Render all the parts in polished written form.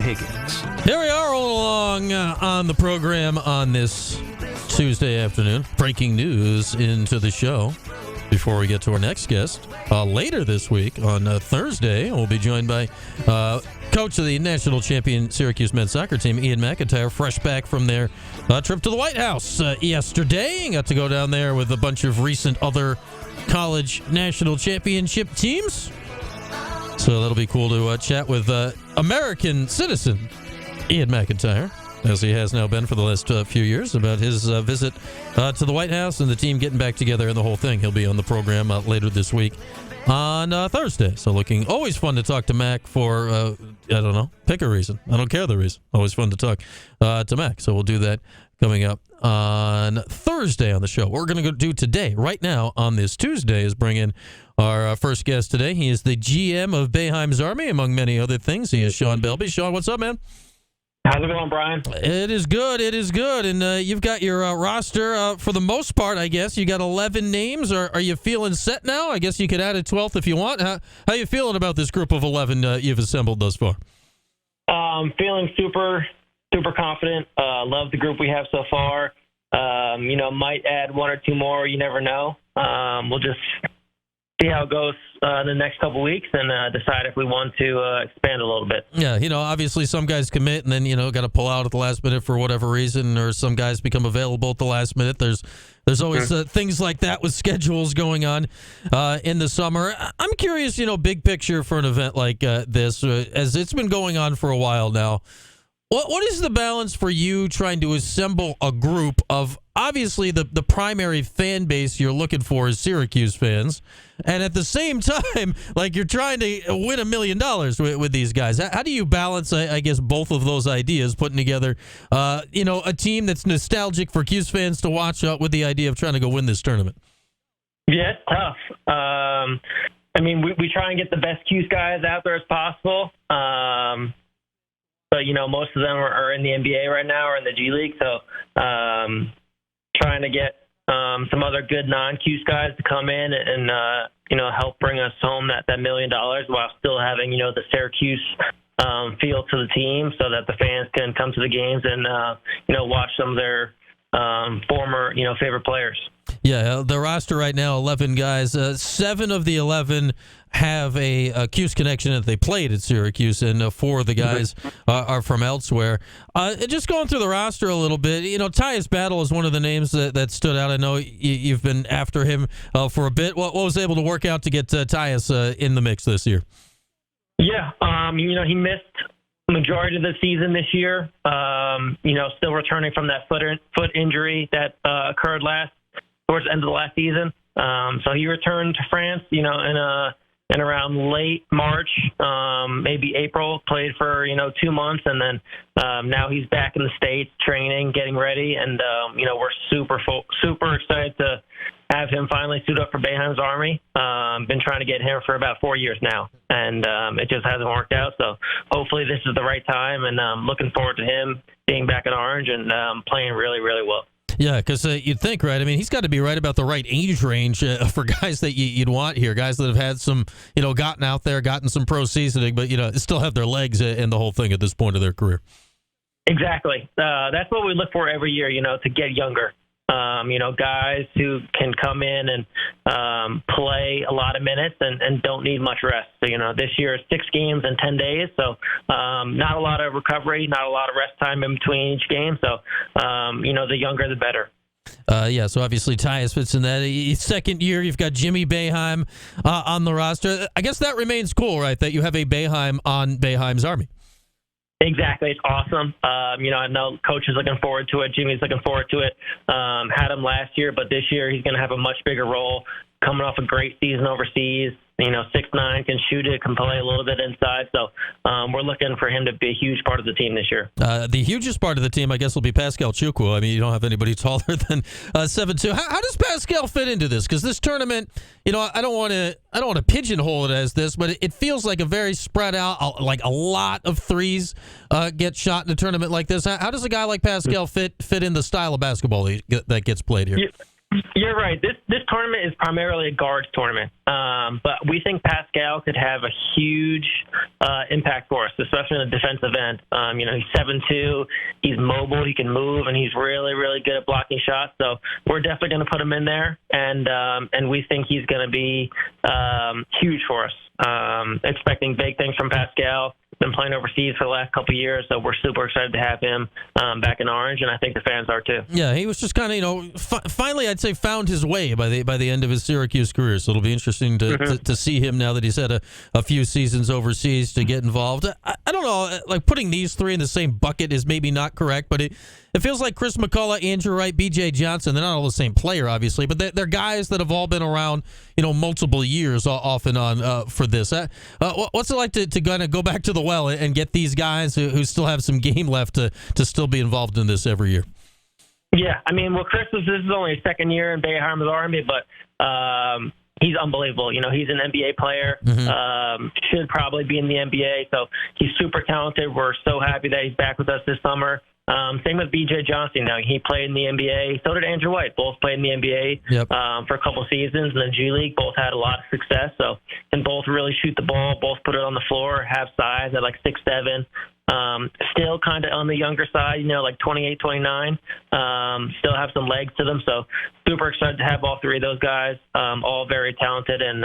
Higgins. Here we are all along on the program on this Tuesday afternoon. Breaking news into the show before we get to our next guest. Later this week on Thursday, we'll be joined by coach of the national champion Syracuse men's soccer team, Ian McIntyre, fresh back from their trip to the White House yesterday. Got to go down there with a bunch of recent other college national championship teams. So that'll be cool to chat with American citizen Ian McIntyre, as he has now been for the last few years, about his visit to the White House and the team getting back together and the whole thing. He'll be on the program later this week on Thursday. So always fun to talk to Mac for, I don't know, pick a reason. I don't care the reason. Always fun to talk to Mac. So we'll do that coming up on Thursday on the show. What we're going to do today, right now on this Tuesday, is bring in our first guest today. He is the GM of Boeheim's Army, among many other things. He is Shaun Belbey. Shaun, what's up, man? How's it going, Brian? It is good. It is good. And you've got your roster for the most part, I guess. You got 11 names. Are you feeling set now? I guess you could add a 12th if you want. How are you feeling about this group of 11 you've assembled thus far? Feeling super confident. Love the group we have so far. Might add one or two more. You never know. We'll just see how it goes the next couple weeks and decide if we want to expand a little bit. Yeah, obviously some guys commit and then, got to pull out at the last minute for whatever reason, or some guys become available at the last minute. There's always things like that with schedules going on in the summer. I'm curious, big picture for an event like this, as it's been going on for a while now. What is the balance for you trying to assemble a group of, obviously the primary fan base you're looking for is Syracuse fans, and at the same time, you're trying to win $1 million with these guys? How do you balance, I guess, both of those ideas, putting together, a team that's nostalgic for Cuse fans to watch with the idea of trying to go win this tournament? Yeah, it's tough. We try and get the best Cuse guys out there as possible. But, most of them are in the NBA right now or in the G League. So trying to get some other good non-Cuse guys to come in and help bring us home that $1 million while still having, the Syracuse feel to the team so that the fans can come to the games and, watch some of their former, favorite players. Yeah, the roster right now, 11 guys. 7 of the 11 have a Cuse connection that they played at Syracuse, and 4 of the guys are from elsewhere. Just going through the roster a little bit, Tyus Battle is one of the names that stood out. I know you've been after him for a bit. What was able to work out to get Tyus in the mix this year? Yeah, he missed the majority of the season this year. Still returning from that foot injury that occurred towards the end of the last season. So he returned to France, in around late March, maybe April, played for, 2 months. And then now he's back in the States training, getting ready. And, we're super excited to have him finally suit up for Boeheim's Army. Been trying to get him for about 4 years now, and it just hasn't worked out. So hopefully this is the right time, and looking forward to him being back in Orange and playing really, really well. Yeah, because you'd think, right? I mean, he's got to be right about the right age range for guys that you'd want here, guys that have had some, gotten out there, gotten some pro seasoning, but, still have their legs in the whole thing at this point of their career. Exactly. That's what we look for every year, to get younger. Guys who can come in and play a lot of minutes and don't need much rest. So, this year is 6 games in 10 days. So, not a lot of recovery, not a lot of rest time in between each game. So, the younger, the better. So obviously Tyus fits in that. Second year, you've got Jimmy Boeheim on the roster. I guess that remains cool, right, that you have a Boeheim on Boeheim's Army? Exactly. It's awesome. I know Coach is looking forward to it. Jimmy's looking forward to it. Had him last year, but this year he's going to have a much bigger role, coming off a great season overseas. 6'9", can shoot it, can play a little bit inside. So we're looking for him to be a huge part of the team this year. The hugest part of the team, I guess, will be Pascal Chukwu. I mean, you don't have anybody taller than 7'2". How does Pascal fit into this? Because this tournament, I don't want to pigeonhole it as this, but it feels like a very spread out, like a lot of threes get shot in a tournament like this. How does a guy like Pascal fit in the style of basketball that gets played here? You're right. This tournament is primarily a guards tournament, but we think Pascal could have a huge impact for us, especially in the defensive end. He's 7'2", he's mobile, he can move, and he's really, really good at blocking shots. So we're definitely going to put him in there, and we think he's going to be huge for us. Expecting big things from Pascal. Been playing overseas for the last couple of years, so we're super excited to have him back in Orange, and I think the fans are too. Yeah, he was just kind of, finally, I'd say, found his way by the end of his Syracuse career. So it'll be interesting to see him now that he's had a few seasons overseas to get involved. I don't know, like putting these three in the same bucket is maybe not correct, but it feels like Chris McCullough, Andrew Wright, B.J. Johnson. They're not all the same player, obviously, but they're guys that have all been around, multiple years off and on for this. What's it like to kind of go back to the well and get these guys who still have some game left to still be involved in this every year? Yeah, Chris, this is only his second year in Boeheim's Army, but he's unbelievable. He's an NBA player, should probably be in the NBA, so he's super talented. We're so happy that he's back with us this summer. Same with B.J. Johnson. Now, he played in the NBA. So did Andrew White. Both played in the NBA for a couple seasons. In the G League, both had a lot of success. So can both really shoot the ball, both put it on the floor, have size at like 6'7". Still kind of on the younger side, like 28, 29. Still have some legs to them. So super excited to have all three of those guys, all very talented and,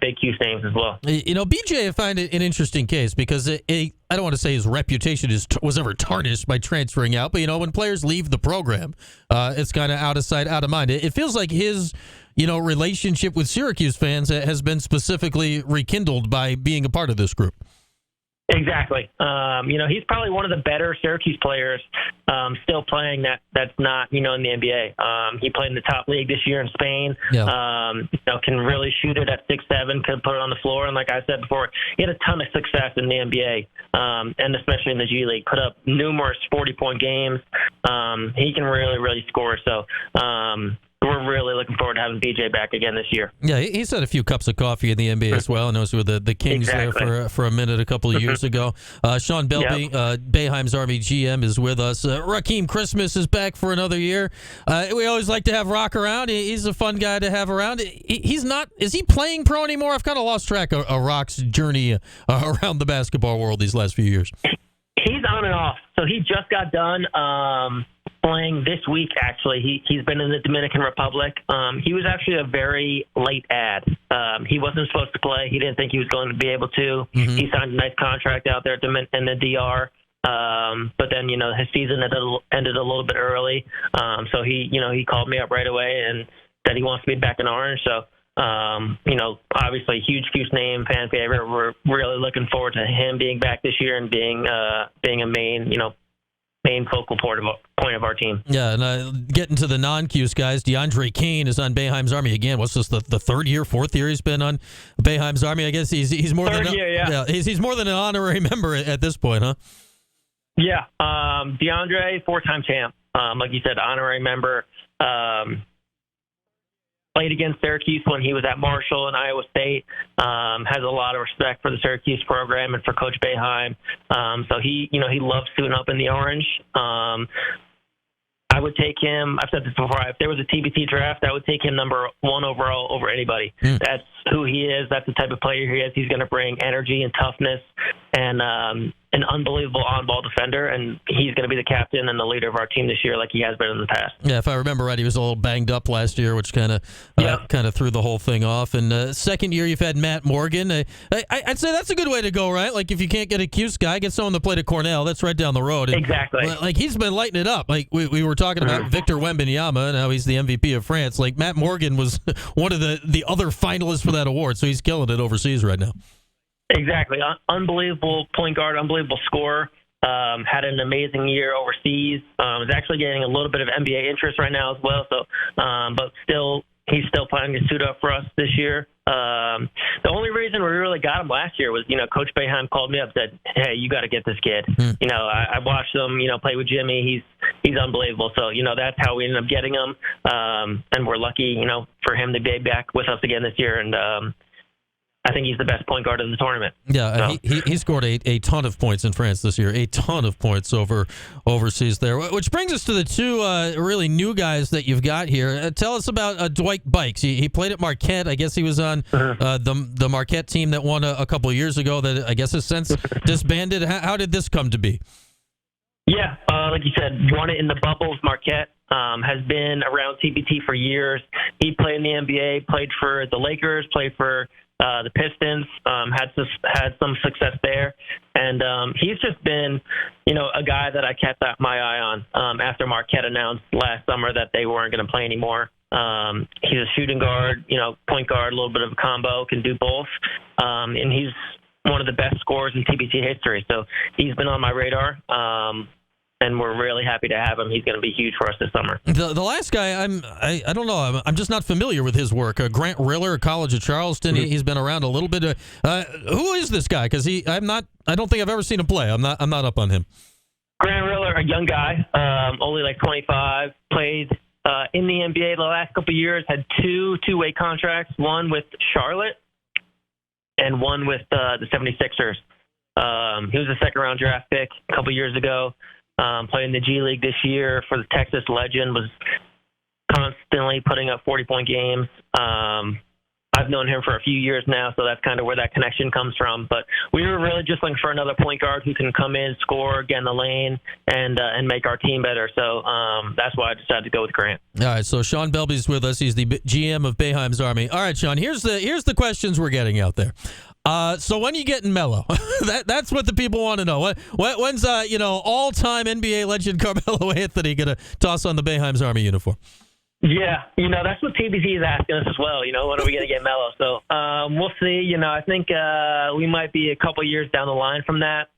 big Q names as well. BJ, I find it an interesting case because I don't want to say his reputation was ever tarnished by transferring out, but, when players leave the program, it's kind of out of sight, out of mind. It feels like his relationship with Syracuse fans has been specifically rekindled by being a part of this group. Exactly. He's probably one of the better Syracuse players still playing that's not, in the NBA. He played in the top league this year in Spain. Yeah. Can really shoot it at 6'7", can put it on the floor. And like I said before, he had a ton of success in the NBA, and especially in the G League. Put up numerous 40-point games. He can really, really score. So, we're really looking forward to having BJ back again this year. Yeah, he's had a few cups of coffee in the NBA as well. I know he was with the Kings there for a minute a couple of years ago. Shaun Belbey, Boeheim's Army GM, is with us. Rakeem Christmas is back for another year. We always like to have Rock around. He's a fun guy to have around. He's not. Is he playing pro anymore? I've kind of lost track of Rock's journey around the basketball world these last few years. He's on and off. So he just got done playing this week, actually. He's been in the Dominican Republic. He was actually a very late add. He wasn't supposed to play. He didn't think he was going to be able to. Mm-hmm. He signed a nice contract out there in the DR. But then, his season ended a little bit early. So he called me up right away and said he wants to be back in Orange. So, obviously huge Goose name, fan favorite. We're really looking forward to him being back this year and being a main focal point of our team. Yeah, and getting to the non-Cuse guys, DeAndre Kane is on Boeheim's Army again. What's this, the third year, fourth year he's been on Boeheim's Army? I guess he's more third than year, yeah. He's more than an honorary member at this point, huh? Yeah, DeAndre, 4-time champ. Like you said, honorary member. Played against Syracuse when he was at Marshall and Iowa State. Has a lot of respect for the Syracuse program and for Coach Boeheim. So he loves suiting up in the orange. I would take him. I've said this before. If there was a TBT draft, I would take him number 1 overall over anybody. That's who he is. That's the type of player he is. He's going to bring energy and toughness and an unbelievable on-ball defender, and he's going to be the captain and the leader of our team this year like he has been in the past. Yeah, if I remember right, he was a little banged up last year, which kind of threw the whole thing off. And second year, you've had Matt Morgan. I'd say that's a good way to go, right? Like, if you can't get a Cuse guy, get someone that played at Cornell. That's right down the road. And, exactly. Like, he's been lighting it up. Like, we were talking about Victor Wembanyama and how he's the MVP of France. Like, Matt Morgan was one of the other finalists for that award, so he's killing it overseas right now. Exactly. Unbelievable point guard, unbelievable scorer. Had an amazing year overseas. Is actually getting a little bit of NBA interest right now as well. So, but he's still planning to suit up for us this year. The only reason we really got him last year was, Coach Boeheim called me up and said, "Hey, you got to get this kid." I watched him, play with Jimmy. He's unbelievable. So, that's how we ended up getting him. And we're lucky, for him to be back with us again this year. And, I think he's the best point guard in the tournament. Yeah, So. he scored a ton of points in France this year, a ton of points overseas there. Which brings us to the two really new guys that you've got here. Tell us about Dwight Bikes. He played at Marquette. I guess he was on the Marquette team that won a couple of years ago that I guess has since disbanded. How did this come to be? Yeah, like you said, won it in the bubbles. Marquette has been around TBT for years. He played in the NBA, played for the Lakers, played for the Pistons, had some success there, and he's just been, a guy that I kept my eye on after Marquette announced last summer that they weren't going to play anymore. He's a shooting guard, point guard, a little bit of a combo, can do both, and he's one of the best scorers in TBT history. So he's been on my radar. And we're really happy to have him. He's going to be huge for us this summer. The last guy, I don't know. I'm just not familiar with his work. Grant Riller, College of Charleston. He's been around a little bit. Who is this guy? Because I don't think I've ever seen him play. I'm not up on him. Grant Riller, a young guy, only like 25, played in the NBA the last couple of years. Had two-way contracts, one with Charlotte and one with the 76ers. He was a second-round draft pick a couple years ago. Playing the G League this year for the Texas Legend, was constantly putting up 40-point games. I've known him for a few years now, so that's kind of where that connection comes from. But we were really just looking for another point guard who can come in, score, get in the lane, and make our team better. So that's why I decided to go with Grant. All right, so Shaun Belbey's with us. He's the GM of Boeheim's Army. All right, Shaun, here's the questions we're getting out there. So when are you getting Melo? That's what the people want to know. When's all-time NBA legend Carmelo Anthony gonna toss on the Boeheim's Army uniform? Yeah, that's what TBT is asking us as well. When are we going to get Melo? So we'll see. I think we might be a couple years down the line from that.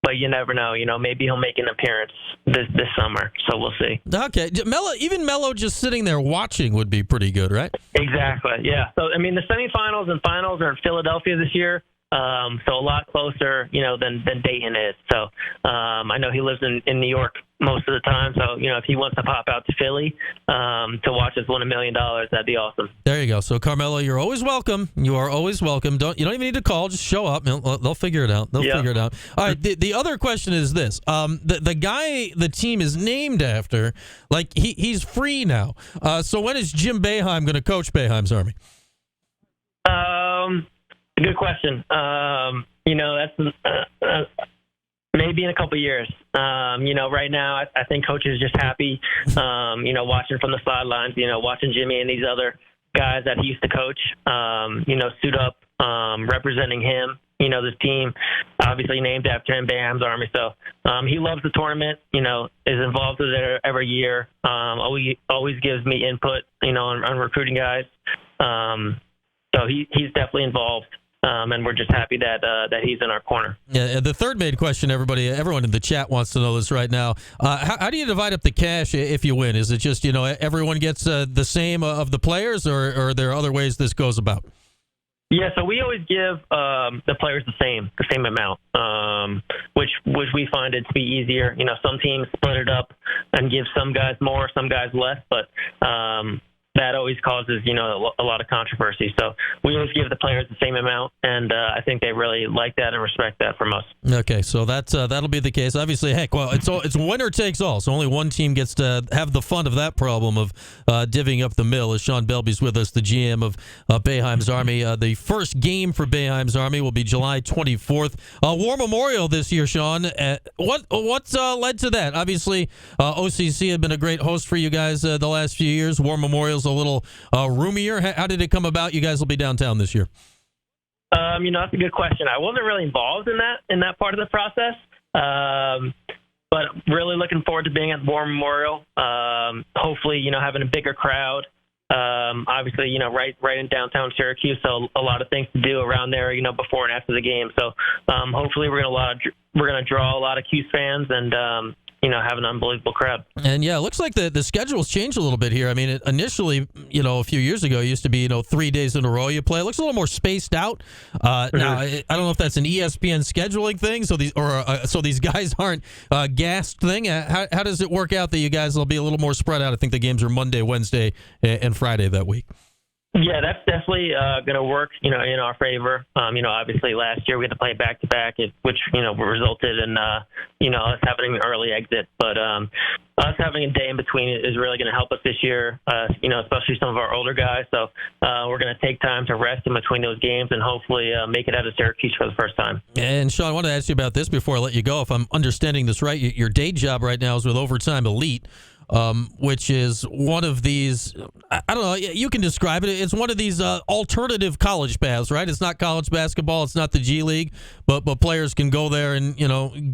But you never know. Maybe he'll make an appearance this summer. So we'll see. Okay, Melo just sitting there watching would be pretty good, right? Exactly. Yeah. So the semifinals and finals are in Philadelphia this year. So a lot closer, than Dayton is. So I know he lives in New York most of the time. So, if he wants to pop out to Philly to watch us win $1 million, that'd be awesome. There you go. So, Carmelo, you're always welcome. You are always welcome. You don't even need to call. Just show up. They'll figure it out. They'll figure it out. All right. The other question is this. The guy the team is named after, he's free now. So when is Jim Boeheim going to coach Boeheim's Army? Good question. That's maybe in a couple years. Right now I think coach is just happy, watching from the sidelines, watching Jimmy and these other guys that he used to coach, suit up, representing him. This team obviously named after him, Boeheim's Army. So he loves the tournament, is involved with it every year, always gives me input, on recruiting guys. So he's definitely involved. And we're just happy that he's in our corner. Yeah, the third main question, everyone in the chat wants to know this right now. How do you divide up the cash if you win? Is it just, everyone gets the same of the players, or are there other ways this goes about? Yeah, so we always give the players the same amount, which we find it to be easier. Some teams split it up and give some guys more, some guys less, but that always causes, a lot of controversy. So we always give the players the same amount, and I think they really like that and respect that from us. Okay, so that'll be the case. Obviously, it's winner takes all, so only one team gets to have the fun of that problem of divvying up the mill. As Shaun Belbey's with us, the GM of Boeheim's Army. The first game for Boeheim's Army will be July 24th. War Memorial this year, Shaun. What led to that? Obviously, OCC had been a great host for you guys the last few years. War Memorial's a little roomier. How did it come about? You guys will be downtown this year. That's a good question. I wasn't really involved in that part of the process, but really looking forward to being at War Memorial. Hopefully, having a bigger crowd. Obviously, right in downtown Syracuse, so a lot of things to do around there, before and after the game. So hopefully, we're gonna draw a lot of Cuse fans and have an unbelievable crowd. And it looks like the schedule's changed a little bit here. I mean, initially, a few years ago, it used to be, 3 days in a row you play. It looks a little more spaced out. Now, I don't know if that's an ESPN scheduling thing, so these guys aren't gassed thing. How does it work out that you guys will be a little more spread out? I think the games are Monday, Wednesday, and Friday that week. Yeah, that's definitely going to work, in our favor. Obviously last year we had to play back-to-back, which, resulted in, us having an early exit. But us having a day in between is really going to help us this year, especially some of our older guys. So we're going to take time to rest in between those games and hopefully make it out of Syracuse for the first time. And, Shaun, I want to ask you about this before I let you go. If I'm understanding this right, your day job right now is with Overtime Elite, which is one of these, I don't know, you can describe it. It's one of these alternative college paths, right? It's not college basketball. It's not the G League, but players can go there and,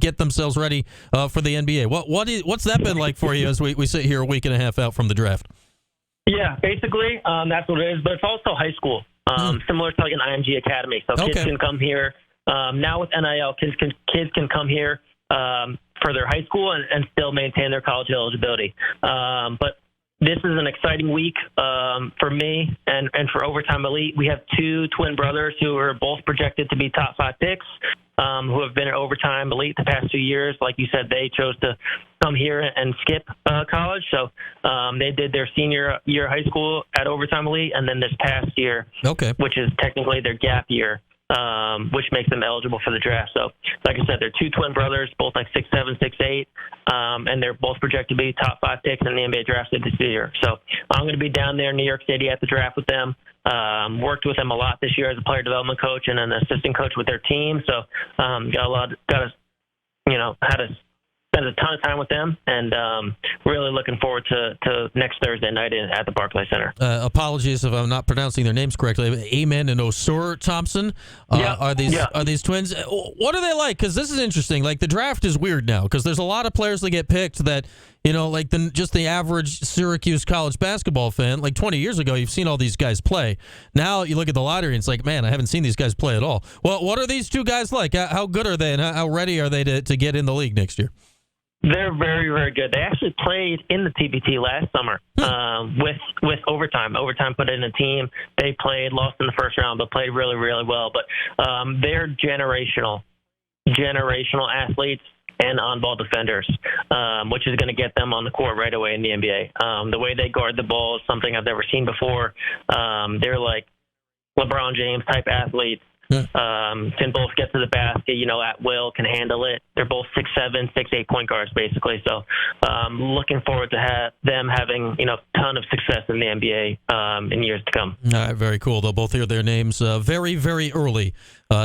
get themselves ready for the NBA. What's that been like for you as we sit here a week and a half out from the draft? Yeah, basically, that's what it is. But it's also high school, similar to like an IMG Academy. So kids can come here. Now with NIL, kids can come here for their high school and still maintain their college eligibility. But this is an exciting week for me and for Overtime Elite. We have two twin brothers who are both projected to be top 5 picks, who have been at Overtime Elite the past 2 years. Like you said, they chose to come here and skip college. So they did their senior year of high school at Overtime Elite, and then this past year, which is technically their gap year, which makes them eligible for the draft. So, like I said, they're two twin brothers, both like 6'7", 6'8", and they're both projected to be top 5 picks in the NBA draft this year. So I'm going to be down there in New York City at the draft with them. Worked with them a lot this year as a player development coach and an assistant coach with their team. So had to spend a ton of time with them, and really looking forward to next Thursday night at the Barclays Center. Apologies if I'm not pronouncing their names correctly. Amen and Osur Thompson are these twins. What are they like? Because this is interesting. Like, the draft is weird now because there's a lot of players that get picked that, like just the average Syracuse college basketball fan, like 20 years ago, you've seen all these guys play. Now you look at the lottery and it's like, man, I haven't seen these guys play at all. Well, what are these two guys like? How good are they, and how ready are they to get in the league next year? They're very, very good. They actually played in the TBT last summer with Overtime. Overtime put in a team. They played, lost in the first round, but played really, really well. But they're generational athletes and on-ball defenders, which is going to get them on the court right away in the NBA. The way they guard the ball is something I've never seen before. They're like LeBron James type athletes. Can both get to the basket, at will, can handle it. They're both 6'7", 6'8" point guards, basically. So looking forward to them having, ton of success in the NBA in years to come. All right, very cool. They'll both hear their names very, very early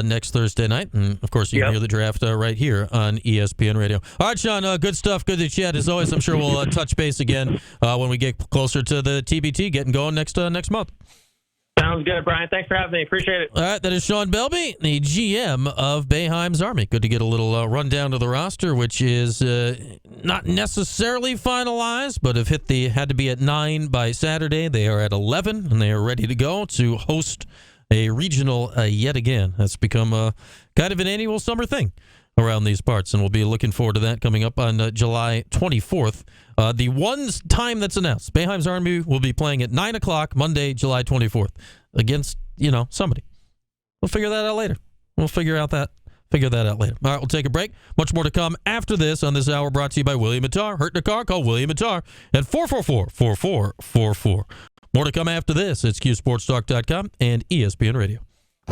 next Thursday night. And, of course, you can hear the draft right here on ESPN Radio. All right, Shaun, good stuff. Good to chat. As always, I'm sure we'll touch base again when we get closer to the TBT getting going next month. Sounds good, Brian. Thanks for having me. Appreciate it. All right, that is Shaun Belbey, the GM of Boeheim's Army. Good to get a little rundown of the roster, which is not necessarily finalized, but had to be at 9 by Saturday. They are at 11, and they are ready to go to host a regional yet again. That's become kind of an annual summer thing around these parts, and we'll be looking forward to that coming up on July 24th. The one time that's announced, Boeheim's Army will be playing at 9 o'clock Monday, July 24th against, somebody. We'll figure that out later. Figure that out later. All right, we'll take a break. Much more to come after this on this hour, brought to you by William Attar. Hurt in a car? Call William Attar at 444-4444. More to come after this. It's QSportsTalk.com and ESPN Radio.